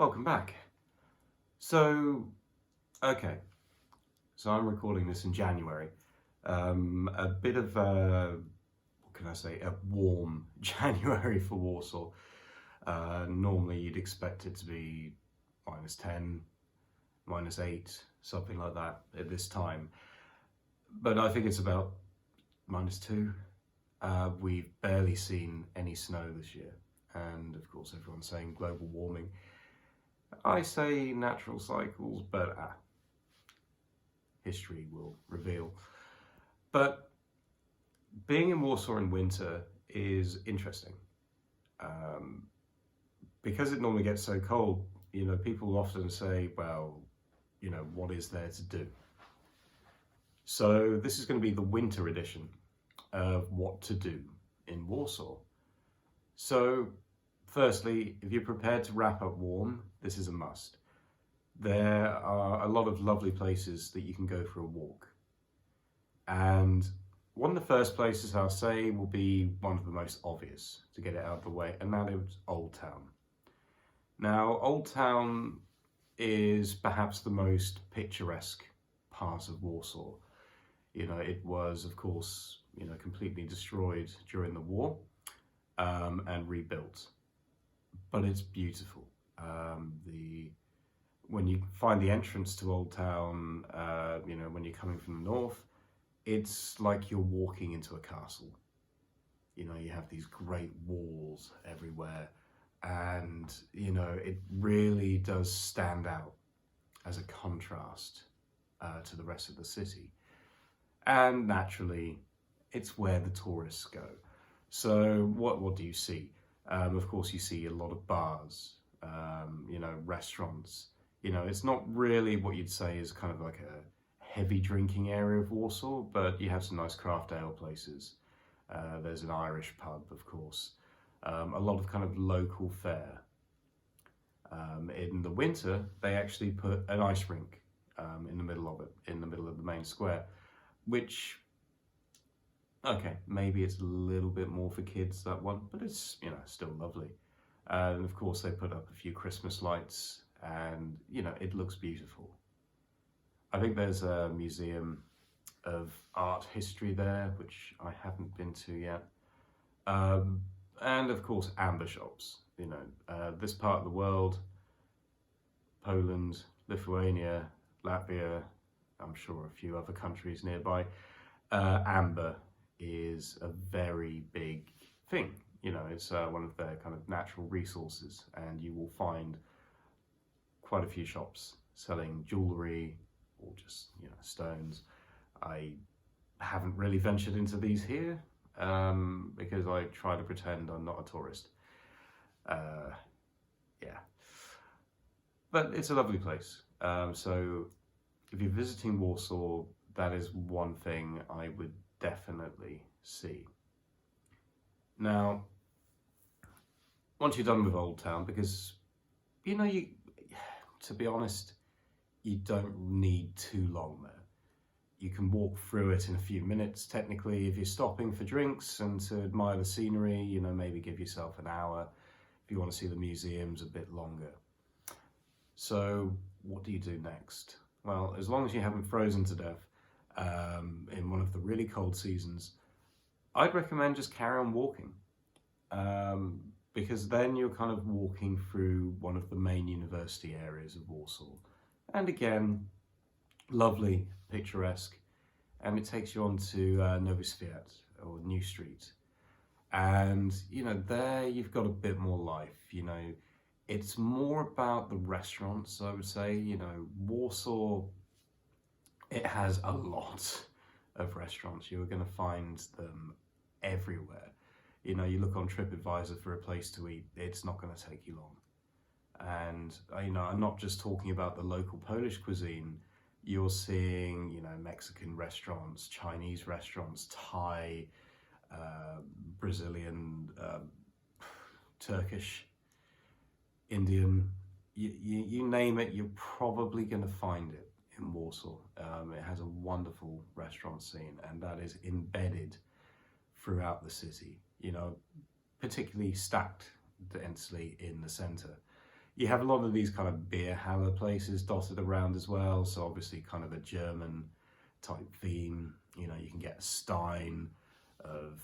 Welcome back. So, okay, so I'm recording this in January. A bit of what can I say, a warm January for Warsaw. Normally you'd expect it to be -10, -8, something like that at this time. But I think it's about -2. We've barely seen any snow this year. And of course everyone's saying global warming. I say natural cycles, but history will reveal. But being in Warsaw in winter is interesting. Because it normally gets so cold, people often say, well, what is there to do? So this is going to be the winter edition of what to do in Warsaw. So firstly, if you're prepared to wrap up warm, this is a must. There are a lot of lovely places that you can go for a walk. And one of the first places I'll say will be one of the most obvious to get it out of the way, and that is Old Town. Now, Old Town is perhaps the most picturesque part of Warsaw. It was, of course, completely destroyed during the war and rebuilt. But it's beautiful. When you find the entrance to Old Town, when you're coming from the north, it's like you're walking into a castle. You have these great walls everywhere, and it really does stand out as a contrast to the rest of the city. And naturally, it's where the tourists go. So what do you see? Of course, you see a lot of bars, restaurants. It's not really what you'd say is kind of like a heavy drinking area of Warsaw, but you have some nice craft ale places. There's an Irish pub, of course. A lot of kind of local fare. In the winter, they actually put an ice rink in the middle of it, in the middle of the main square, which, okay, maybe it's a little bit more for kids, that one, but it's, still lovely. And of course they put up a few Christmas lights and, it looks beautiful. I think there's a museum of art history there, which I haven't been to yet. And of course, amber shops. This part of the world, Poland, Lithuania, Latvia, I'm sure a few other countries nearby, amber is a very big thing. It's one of their kind of natural resources, and you will find quite a few shops selling jewellery or just, stones. I haven't really ventured into these here because I try to pretend I'm not a tourist. Yeah. But it's a lovely place. So if you're visiting Warsaw, that is one thing I would definitely see. Now, once you're done with Old Town, because, to be honest, you don't need too long there. You can walk through it in a few minutes, technically. If you're stopping for drinks and to admire the scenery, maybe give yourself an hour. If you want to see the museums, a bit longer. So what do you do next? Well, as long as you haven't frozen to death in one of the really cold seasons, I'd recommend just carry on walking. Because then you're kind of walking through one of the main university areas of Warsaw. And again, lovely, picturesque, and it takes you on to Nowy Świat, or New Street. And, there you've got a bit more life, It's more about the restaurants, I would say. Warsaw, it has a lot of restaurants. You're going to find them everywhere. You look on TripAdvisor for a place to eat, it's not going to take you long. And, I'm not just talking about the local Polish cuisine. You're seeing, Mexican restaurants, Chinese restaurants, Thai, Brazilian, Turkish, Indian, you name it, you're probably going to find it in Warsaw. It has a wonderful restaurant scene, and that is embedded throughout the city, particularly stacked densely in the centre. You have a lot of these kind of beer halla places dotted around as well. So obviously kind of a German type theme. You know, you can get a stein of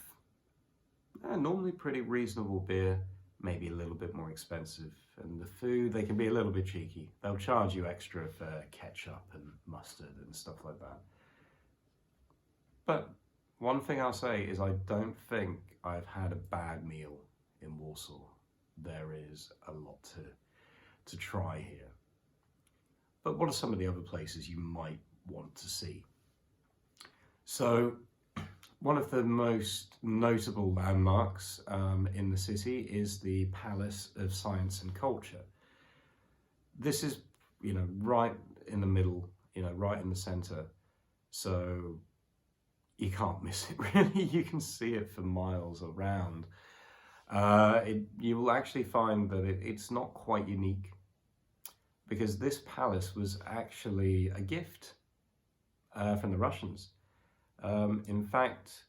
normally pretty reasonable beer, maybe a little bit more expensive. And the food, they can be a little bit cheeky. They'll charge you extra for ketchup and mustard and stuff like that. But one thing I'll say is I don't think I've had a bad meal in Warsaw. There is a lot to try here. But what are some of the other places you might want to see? So one of the most notable landmarks in the city is the Palace of Science and Culture. This is, you know, right in the middle, you know, right in the center. So you can't miss it, really. You can see it for miles around. You will actually find that it's not quite unique, because this palace was actually a gift from the Russians. In fact,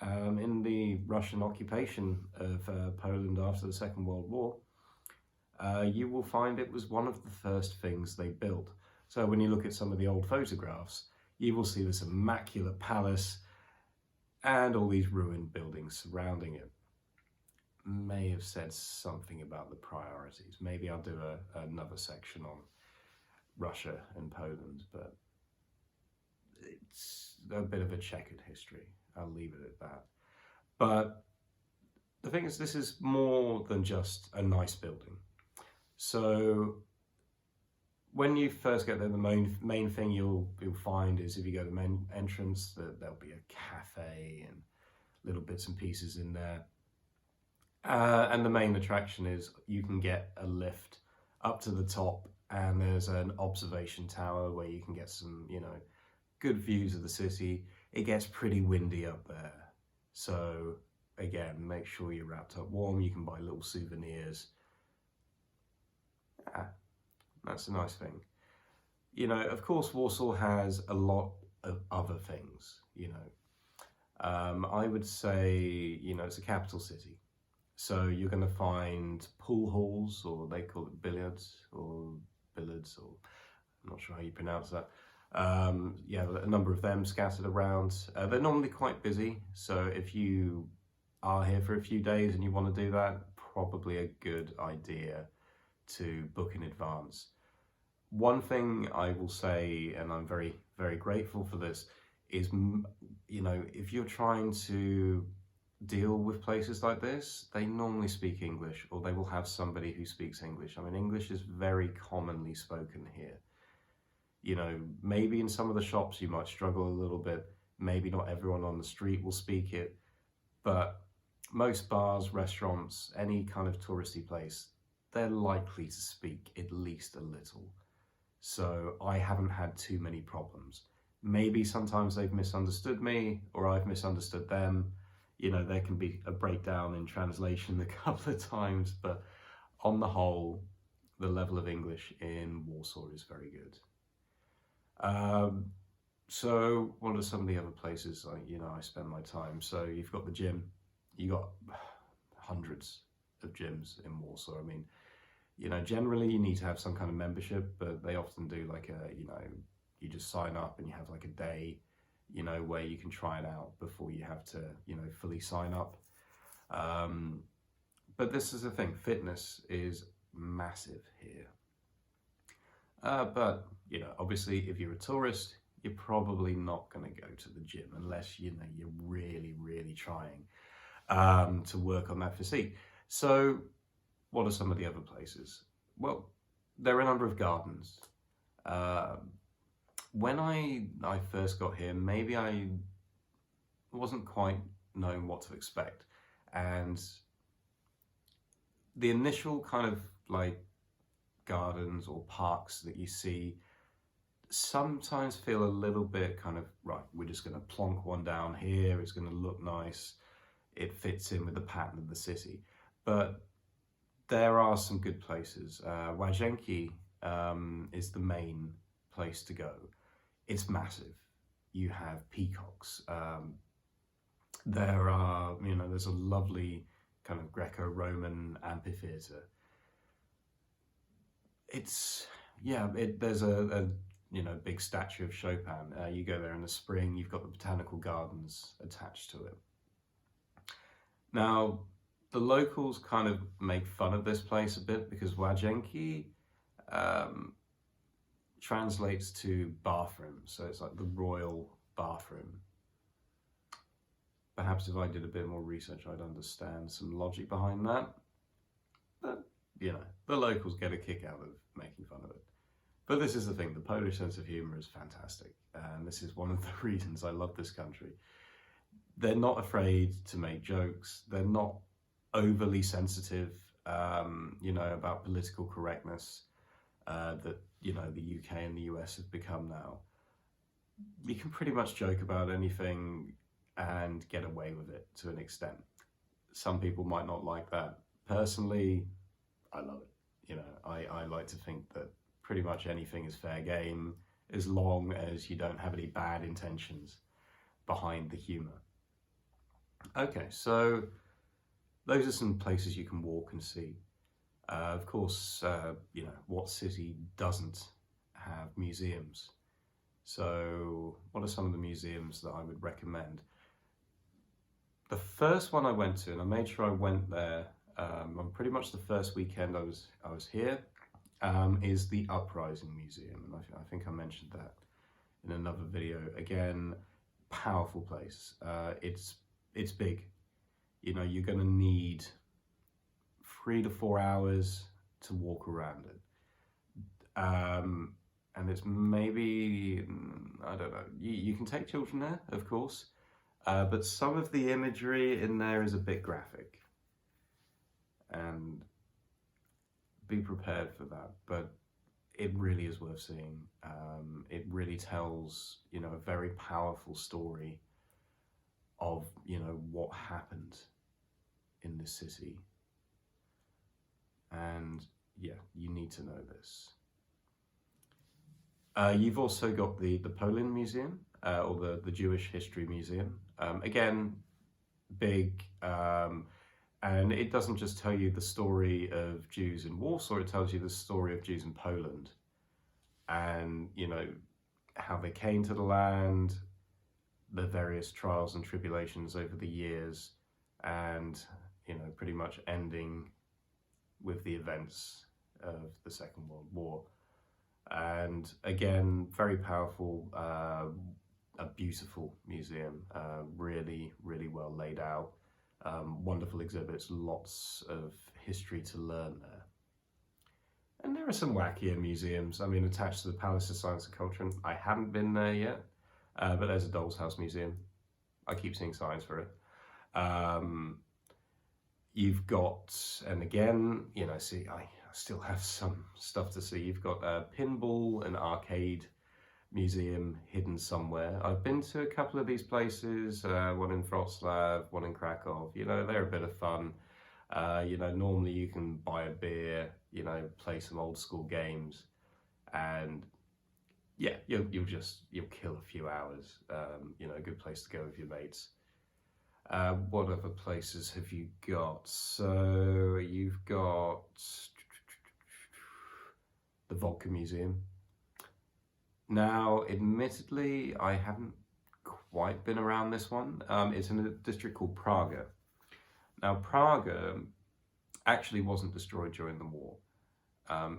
in the Russian occupation of Poland after the Second World War, you will find it was one of the first things they built. So when you look at some of the old photographs, you will see this immaculate palace and all these ruined buildings surrounding it. May have said something about the priorities. Maybe I'll do another section on Russia and Poland, but it's a bit of a checkered history. I'll leave it at that. But the thing is, this is more than just a nice building. So when you first get there, the main thing you'll find is, if you go to the main entrance, that there'll be a cafe and little bits and pieces in there. And the main attraction is you can get a lift up to the top, and there's an observation tower where you can get some, you know, good views of the city. It gets pretty windy up there. So again, make sure you're wrapped up warm. You can buy little souvenirs. That's a nice thing. You know, of course, Warsaw has a lot of other things, you know. I would say, you know, it's a capital city. So you're going to find pool halls, or they call it billiards, or billiards, or I'm not sure how you pronounce that. Yeah, a number of them scattered around. They're normally quite busy. So if you are here for a few days and you want to do that, probably a good idea to book in advance. One thing I will say, and I'm very, very grateful for this, is, you know, if you're trying to deal with places like this, they normally speak English, or they will have somebody who speaks English. I mean, English is very commonly spoken here. You know, maybe in some of the shops you might struggle a little bit. Maybe not everyone on the street will speak it, but most bars, restaurants, any kind of touristy place, they're likely to speak at least a little. So I haven't had too many problems. Maybe sometimes they've misunderstood me, or I've misunderstood them. You know, there can be a breakdown in translation a couple of times, but on the whole, the level of English in Warsaw is very good. So what are some of the other places I spend my time? So you've got the gym. You got hundreds of gyms in Warsaw. I mean, you know, generally you need to have some kind of membership, but they often do like you just sign up and you have like a day, you know, where you can try it out before you have to, you know, fully sign up. But this is the thing, fitness is massive here. But, you know, obviously if you're a tourist, you're probably not going to go to the gym unless, you know, you're really, really trying to work on that physique. So what are some of the other places? Well, there are a number of gardens. When I first got here, maybe I wasn't quite knowing what to expect. And the initial kind of like gardens or parks that you see sometimes feel a little bit kind of, right, we're just going to plonk one down here, it's going to look nice, it fits in with the pattern of the city. But there are some good places. Łazienki is the main place to go. It's massive. You have peacocks. There are, you know, there's a lovely kind of Greco-Roman amphitheatre. it's, yeah, there's a big statue of Chopin. You go there in the spring, you've got the botanical gardens attached to it. Now, the locals kind of make fun of this place a bit because Łazienki translates to bathroom, so it's like the royal bathroom. Perhaps if I did a bit more research, I'd understand some logic behind that. But, the locals get a kick out of making fun of it. But this is the thing, the Polish sense of humour is fantastic. And this is one of the reasons I love this country. They're not afraid to make jokes. They're not overly sensitive, about political correctness that, the UK and the US have become now. You can pretty much joke about anything and get away with it to an extent. Some people might not like that. Personally, I love it. I like to think that pretty much anything is fair game as long as you don't have any bad intentions behind the humour. Okay, so those are some places you can walk and see. Of course, what city doesn't have museums? So what are some of the museums that I would recommend? The first one I went to, and I made sure I went there on pretty much the first weekend I was here, is the Uprising Museum, and I think I mentioned that in another video. Again, powerful place. It's big. You're going to need 3 to 4 hours to walk around it. And it's maybe, I don't know, you can take children there, of course, but some of the imagery in there is a bit graphic. And be prepared for that, but it really is worth seeing. It really tells, a very powerful story of, what happened in this city. And yeah, you need to know this. You've also got the Poland Museum, or the Jewish History Museum. Again, big, and it doesn't just tell you the story of Jews in Warsaw, it tells you the story of Jews in Poland. And, how they came to the land, the various trials and tribulations over the years, and, pretty much ending with the events of the Second World War. And again, very powerful, a beautiful museum, really, really well laid out. Wonderful exhibits, lots of history to learn there. And there are some wackier museums, attached to the Palace of Science and Culture. I haven't been there yet, but there's a Doll's House Museum. I keep seeing signs for it. You've got, and again, see, I still have some stuff to see. You've got a pinball and arcade museum hidden somewhere. I've been to a couple of these places, one in Wrocław, one in Krakow. They're a bit of fun. Normally you can buy a beer, play some old school games, and yeah, you'll kill a few hours. A good place to go with your mates. What other places have you got? So you've got the Vodka Museum. Now, admittedly, I haven't quite been around this one. It's in a district called Praga. Now, Praga actually wasn't destroyed during the war.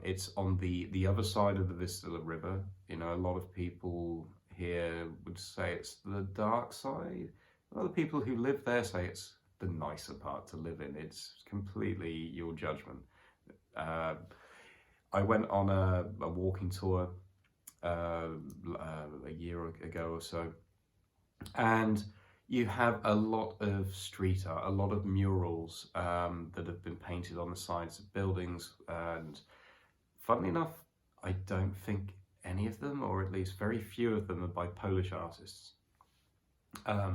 It's on the other side of the Vistula River. A lot of people here would say it's the dark side. A lot of people who live there say it's the nicer part to live in. It's completely your judgment. I went on a walking tour a year ago or so, and you have a lot of street art, a lot of murals that have been painted on the sides of buildings, and funnily enough, I don't think any of them, or at least very few of them, are by Polish artists.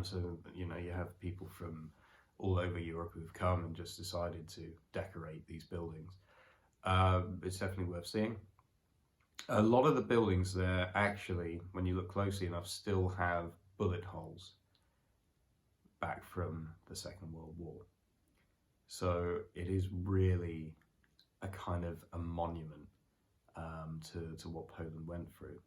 So, you have people from all over Europe who've come and just decided to decorate these buildings. It's definitely worth seeing. A lot of the buildings there, actually, when you look closely enough, still have bullet holes back from the Second World War. So it is really a kind of a monument to what Poland went through.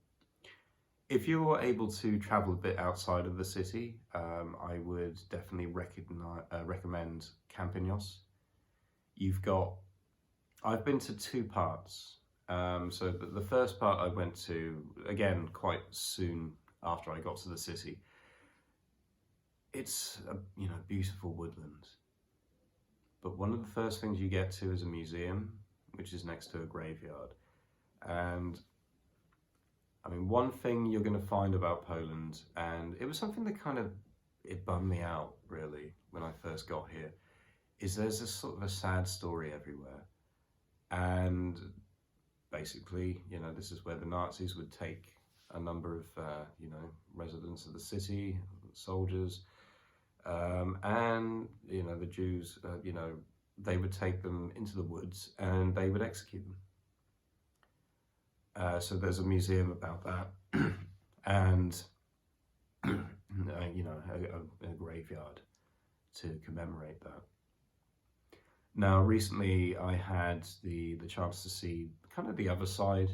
If you're able to travel a bit outside of the city, I would definitely recommend Campinos. I've been to two parts. So the first part I went to, again, quite soon after I got to the city. It's a beautiful woodland. But one of the first things you get to is a museum, which is next to a graveyard. And I mean, one thing you're going to find about Poland, and it was something that it bummed me out really when I first got here, is there's a sort of a sad story everywhere. And basically, this is where the Nazis would take a number of, residents of the city, soldiers, and, the Jews, they would take them into the woods and they would execute them. So there's a museum about that, and a graveyard to commemorate that. Now, recently I had the chance to see kind of the other side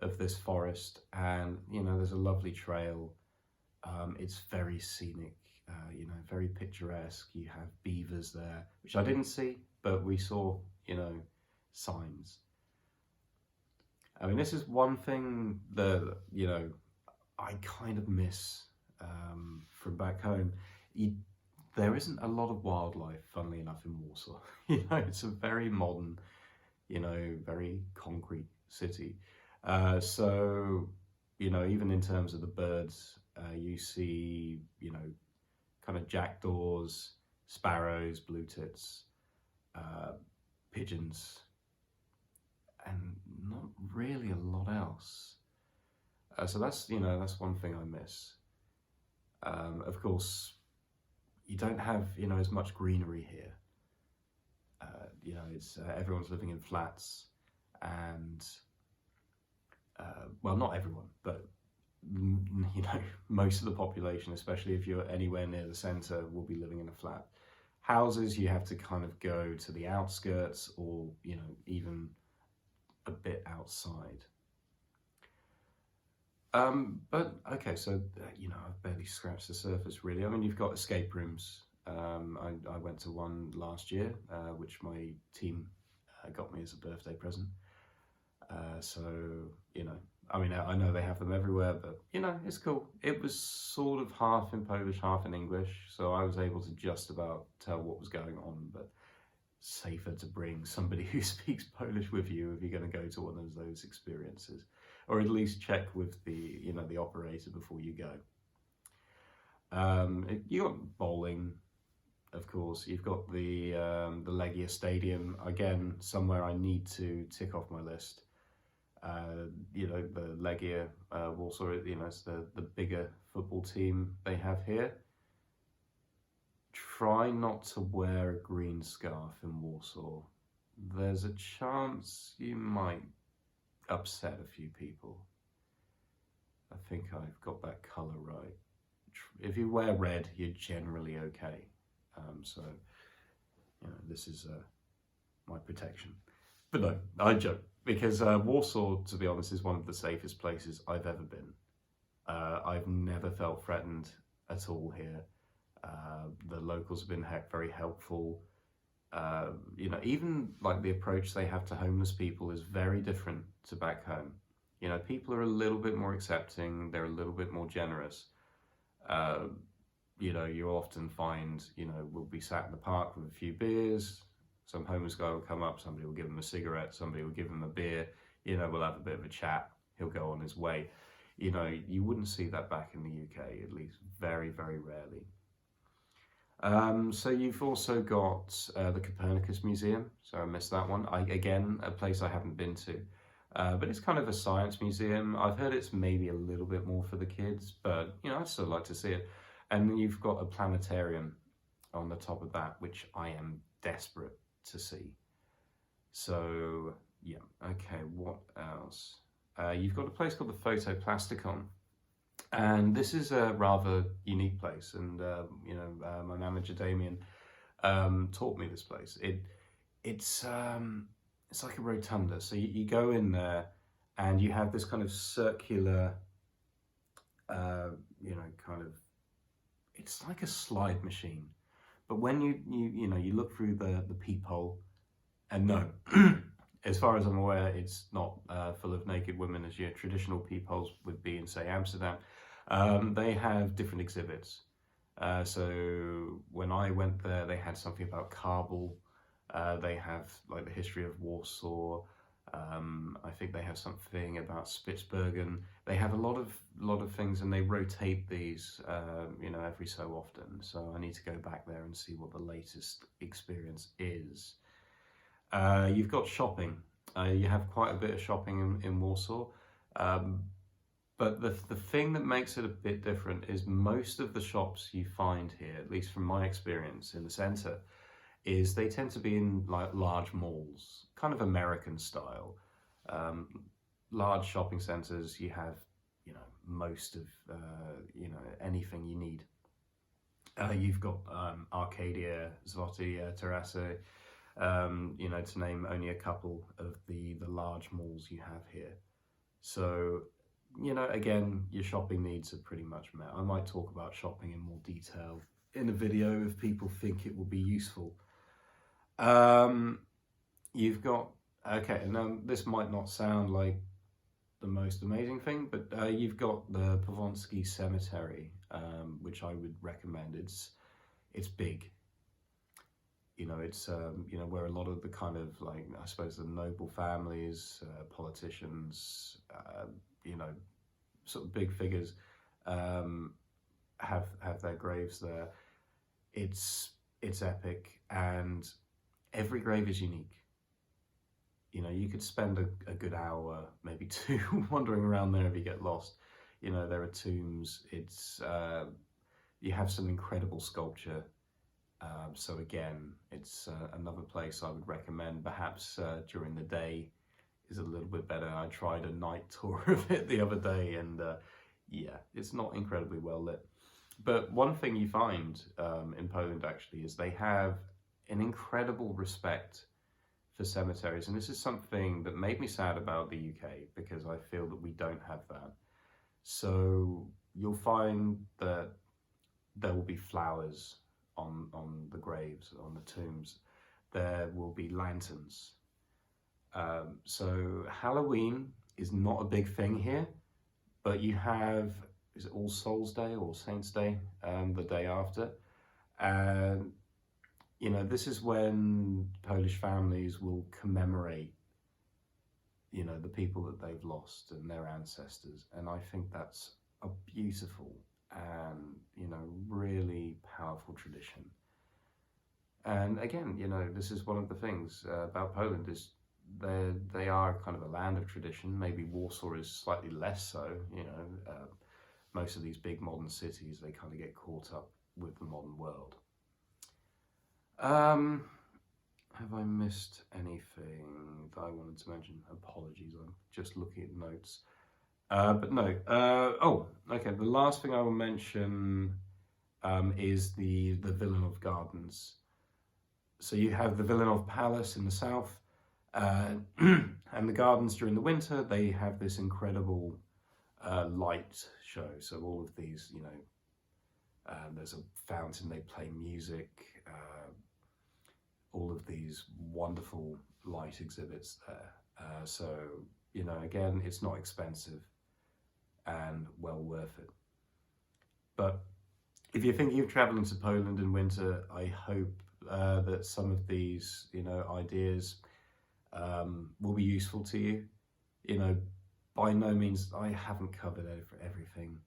of this forest, and there's a lovely trail. It's very scenic, very picturesque. You have beavers there, which I didn't see, but we saw, signs. I mean, this is one thing that, I kind of miss from back home. There isn't a lot of wildlife, funnily enough, in Warsaw. It's a very modern, very concrete city. So, even in terms of the birds, you see, kind of jackdaws, sparrows, blue tits, pigeons, and not really a lot else. So that's one thing I miss. Of course, you don't have as much greenery here. It's everyone's living in flats, and well, not everyone, but most of the population, especially if you're anywhere near the centre, will be living in a flat. Houses, you have to kind of go to the outskirts, or even a bit outside. But okay, so I've barely scratched the surface really. I mean, you've got escape rooms. I went to one last year, which my team got me as a birthday present. So I mean, I know they have them everywhere, but it's cool. It was sort of half in Polish, half in English, so I was able to just about tell what was going on, but safer to bring somebody who speaks Polish with you if you're going to go to one of those experiences, or at least check with the the operator before you go. You got bowling, of course. You've got the Legia Stadium, again, somewhere I need to tick off my list. The Legia Warsaw, it's the bigger football team they have here. Try not to wear a green scarf in Warsaw. There's a chance you might upset a few people. I think I've got that colour right. If you wear red, you're generally okay. So, this is my protection. But no, I joke, because Warsaw, to be honest, is one of the safest places I've ever been. I've never felt threatened at all here. The locals have been very helpful. Even like the approach they have to homeless people is very different to back home. People are a little bit more accepting, they're a little bit more generous. You often find, we'll be sat in the park with a few beers, some homeless guy will come up, somebody will give him a cigarette, somebody will give him a beer, we'll have a bit of a chat, he'll go on his way. You wouldn't see that back in the UK, at least very, very rarely. So you've also got the Copernicus Museum, so I missed that one. Again, a place I haven't been to, but it's kind of a science museum. I've heard it's maybe a little bit more for the kids, but I'd still like to see it. And then you've got a planetarium on the top of that, which I am desperate to see. So yeah, okay, what else? You've got a place called the Photoplasticon. And this is a rather unique place, and my manager Damien taught me this place. It's like a rotunda, so you go in there, and you have this kind of circular, you know, kind of, it's like a slide machine. But when you look through the peephole, and no, as far as I'm aware, it's not full of naked women as your traditional peepholes would be in, say, Amsterdam. They have different exhibits. So when I went there, they had something about Kabul. They have like the history of Warsaw. I think they have something about Spitsbergen. They have a lot of things, and they rotate these, you know, every so often. So I need to go back there and see what the latest experience is. You've got shopping. You have quite a bit of shopping in Warsaw. But the thing that makes it a bit different is most of the shops you find here, at least from my experience in the centre, is they tend to be in like large malls, kind of American style. Large shopping centres, you have, you know, most of, you know, anything you need. You've got Arcadia, Zloty, Terrasse, you know, to name only a couple of the large malls you have here. So, you know, again, your shopping needs are pretty much met. I might talk about shopping in more detail in a video if people think it will be useful. You've got, okay, now this might not sound like the most amazing thing, but you've got the Powązki Cemetery, which I would recommend. It's big. You know, it's, you know, where a lot of the kind of, like, I suppose the noble families, politicians, you know, sort of big figures, have their graves there. It's epic, and every grave is unique. You know, you could spend a good hour, maybe two, wandering around there if you get lost. You know, there are tombs. It's you have some incredible sculpture. So again, it's another place I would recommend. Perhaps during the day is a little bit better. I tried a night tour of it the other day, and yeah, it's not incredibly well lit. But one thing you find in Poland actually is they have an incredible respect for cemeteries, and this is something that made me sad about the UK, because I feel that we don't have that. So you'll find that there will be flowers on the graves, on the tombs. There will be lanterns. So Halloween is not a big thing here, but you have, is it All Souls Day or Saints Day, the day after? And you know, this is when Polish families will commemorate, you know, the people that they've lost and their ancestors. And I think that's a beautiful and, you know, really powerful tradition. And again, you know, this is one of the things about Poland is they are kind of a land of tradition. Maybe Warsaw is slightly less so, you know. Most of these big modern cities, they kind of get caught up with the modern world. Have I missed anything that I wanted to mention? Apologies, I'm just looking at notes. But no, oh, okay, the last thing I will mention is the Villanov Gardens. So you have the Villanov Palace in the south, and the gardens during the winter, they have this incredible light show. So all of these, you know, there's a fountain, they play music, all of these wonderful light exhibits there. So, you know, again, it's not expensive and well worth it. But if you're thinking of traveling to Poland in winter, I hope that some of these, you know, ideas will be useful to you. You know, by no means, I haven't covered everything.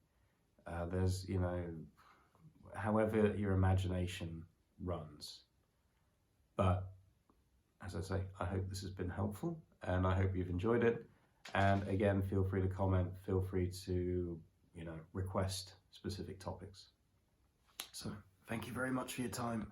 There's, you know, however your imagination runs. But as I say, I hope this has been helpful, and I hope you've enjoyed it. And again, feel free to comment, feel free to, you know, request specific topics. So thank you very much for your time.